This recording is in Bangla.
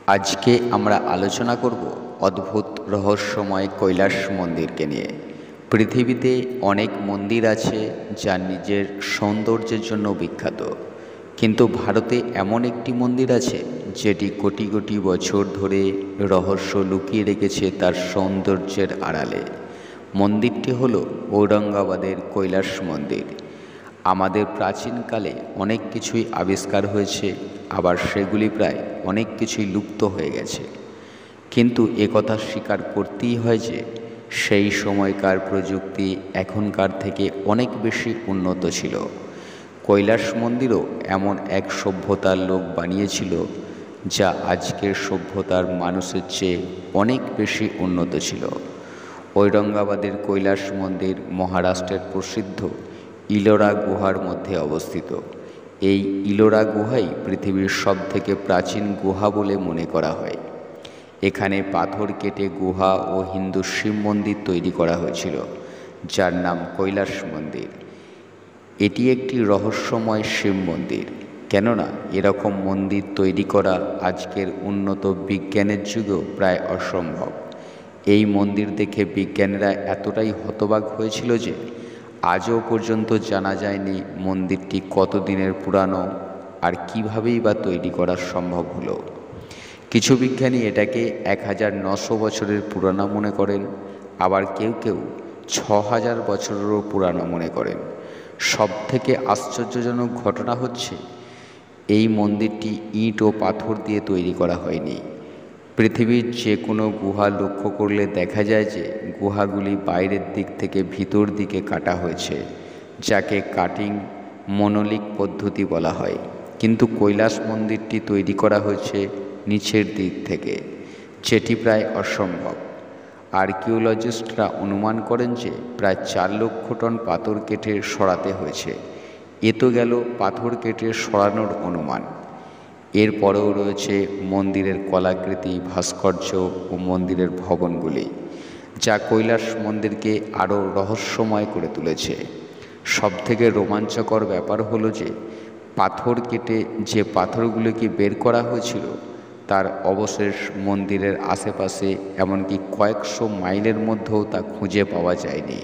আজকে আমরা আলোচনা করব অদ্ভুত রহস্যময় কৈলাস মন্দিরকে নিয়ে। পৃথিবীতে অনেক মন্দির আছে যা নিজের সৌন্দর্যের জন্য বিখ্যাত, কিন্তু ভারতে এমন একটি মন্দির আছে যেটি কোটি কোটি বছর ধরে রহস্য লুকিয়ে রেখেছে তার সৌন্দর্যের আড়ালে। মন্দিরটি হল ঔরঙ্গাবাদের কৈলাস মন্দির। আমাদের প্রাচীনকালে অনেক কিছুই আবিষ্কার হয়েছে, আবার সেগুলি প্রায় অনেক কিছুই লুপ্ত হয়ে গেছে, কিন্তু একথা স্বীকার করতেই হয় যে সেই সময়কার প্রযুক্তি এখনকার থেকে অনেক বেশি উন্নত ছিল। কৈলাস মন্দিরও এমন এক সভ্যতার লোক বানিয়েছিল যা আজকের সভ্যতার মানুষের চেয়ে অনেক বেশি উন্নত ছিল। ঔরঙ্গাবাদের কৈলাস মন্দির মহারাষ্ট্রের প্রসিদ্ধ ইলোরা গুহার মধ্যে অবস্থিত। এই ইলোরা গুহাই পৃথিবীর সবথেকে প্রাচীন গুহা বলে মনে করা হয়। এখানে পাথর কেটে গুহা ও হিন্দু শিব মন্দির তৈরি করা হয়েছিল, যার নাম কৈলাস মন্দির। এটি একটি রহস্যময় শিব মন্দির, কেননা এরকম মন্দির তৈরি করা আজকের উন্নত বিজ্ঞানের যুগেও প্রায় অসম্ভব। এই মন্দির দেখে বিজ্ঞানীরা এতটাই হতবাক হয়েছিল যে আজও পর্যন্ত জানা যায়নি মন্দিরটি কত দিনের পুরানো আর কীভাবেই বা তৈরি করা সম্ভব হলো। কিছু বিজ্ঞানী এটাকে 1900 বছরের পুরানো মনে করেন, আবার কেউ কেউ 6000 বছরেরও পুরানো মনে করেন। সবথেকে আশ্চর্যজনক ঘটনা হচ্ছে এই মন্দিরটি ইট ও পাথর দিয়ে তৈরি করা হয়নি। পৃথিবীর যে কোনো গুহা লক্ষ্য করলে দেখা যায় যে গুহাগুলি বাইরের দিক থেকে ভিতর দিকে কাটা হয়েছে, যাকে কাটিং মনোলিক পদ্ধতি বলা হয়। কিন্তু কৈলাস মন্দিরটি তৈরি করা হয়েছে নিচের দিক থেকে, যেটি প্রায় অসম্ভব। আর্কিওলজিস্টরা অনুমান করেন যে প্রায় 4 লক্ষ টন পাথর কেটে সরাতে হয়েছে। এ তো গেল পাথর কেটে সরানোর অনুমান। এরপরেও রয়েছে মন্দিরের কলাকৃতি, ভাস্কর্য ও মন্দিরের ভবনগুলি, যা কৈলাস মন্দিরকে আরও রহস্যময় করে তুলেছে। সবথেকে রোমাঞ্চকর ব্যাপার হলো যে পাথর কেটে যে পাথরগুলিকে বের করা হয়েছিল তার অবশেষ মন্দিরের আশেপাশে, এমনকি কয়েকশো মাইলের মধ্যেও তা খুঁজে পাওয়া যায়নি।